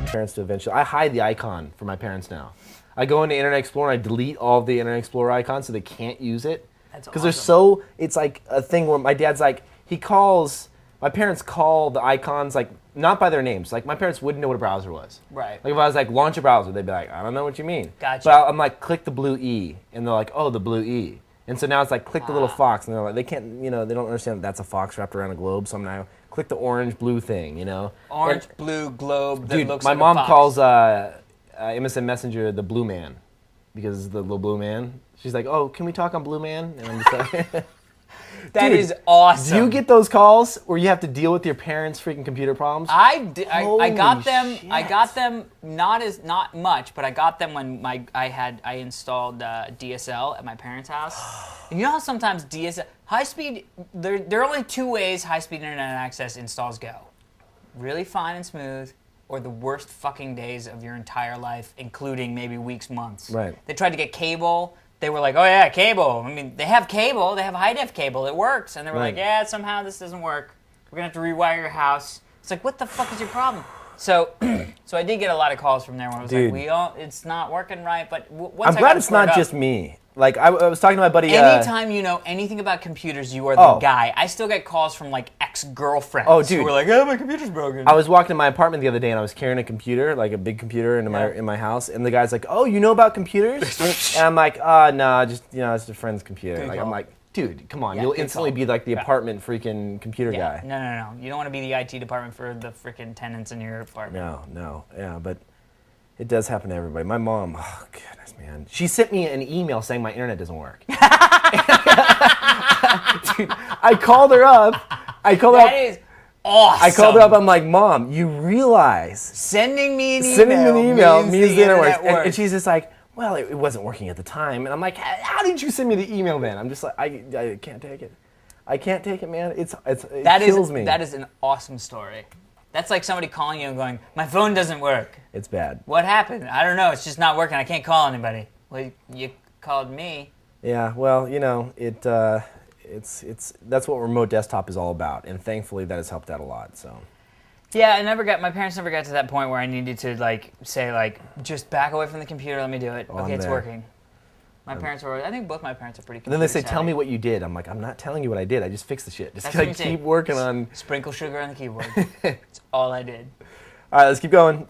Parents to eventually. I hide the icon for my parents now. I go into Internet Explorer and I delete all of the Internet Explorer icons so they can't use it. That's because awesome. it's like a thing where my dad's like, my parents call the icons like not by their names. Like my parents wouldn't know what a browser was. Right. Like if I was like, launch a browser, they'd be like, I don't know what you mean. Gotcha. But I'm like, click the blue E, and they're like, oh, the blue E. And so now it's like, click the little fox, and they're like, they can't, they don't understand that that's a fox wrapped around a globe. So I'm now click the orange blue thing, Orange, blue globe that Dude, looks my like mom a fox. calls MSN Messenger the Blue Man because the little Blue Man. She's like, "Oh, can we talk on Blue Man?" And I'm just like, That Dude, is awesome. do you get those calls where you have to deal with your parents' freaking computer problems? I got Holy them. shit. I got them not much, but I got them when I installed DSL at my parents' house. And you know how sometimes DSL high speed there are only two ways high speed internet access installs go: really fine and smooth, or the worst fucking days of your entire life, including maybe weeks, months. Right. They tried to get cable. They were like, oh yeah, cable. I mean, they have cable. They have high def cable. It works. And they were Right. like, yeah, somehow this doesn't work. We're gonna have to rewire your house. It's like, what the fuck is your problem? So, so I did get a lot of calls from there when I was Dude. like, it's not working right. But once I'm I glad got it's squared not up- just me. Like I was talking to my buddy. Anytime you know anything about computers, you are the Oh. guy. I still get calls from like ex-girlfriends. Oh, dude. who were like, oh, my computer's broken. I was walking to my apartment the other day and I was carrying a computer, like a big computer, in my house, and the guy's like, "Oh, you know about computers?" And I'm like, "No, just it's a friend's computer." Good Like call. I'm like, "Dude, come on, Yeah, you'll good instantly call. be like the Yeah. apartment freaking computer Yeah. guy." No. You don't want to be the IT department for the freaking tenants in your apartment. No, yeah, but it does happen to everybody. My mom, oh goodness, man, she sent me an email saying my internet doesn't work. Dude, I called her up. That is awesome. I called her up. I'm like, Mom, you realize Sending me an email means the internet works. works. And she's just like, well, it wasn't working at the time. And I'm like, how did you send me the email then? I'm just like, I can't take it. I can't take it, man. It kills me. That is an awesome story. That's like somebody calling you and going, my phone doesn't work. It's bad. What happened? I don't know. It's just not working. I can't call anybody. Well, you called me. Yeah, well, it's that's what remote desktop is all about, and thankfully that has helped out a lot. So. Yeah, my parents never got to that point where I needed to say just back away from the computer, let me do it. Oh, Okay, I'm it's there. working. I think both my parents are pretty And then they say, computer "Tell me savvy. what you did." I'm like, "I'm not telling you what I did. I just fixed the shit. Just That's what you keep say. working on." Sprinkle sugar on the keyboard. That's all I did. All right, let's keep going.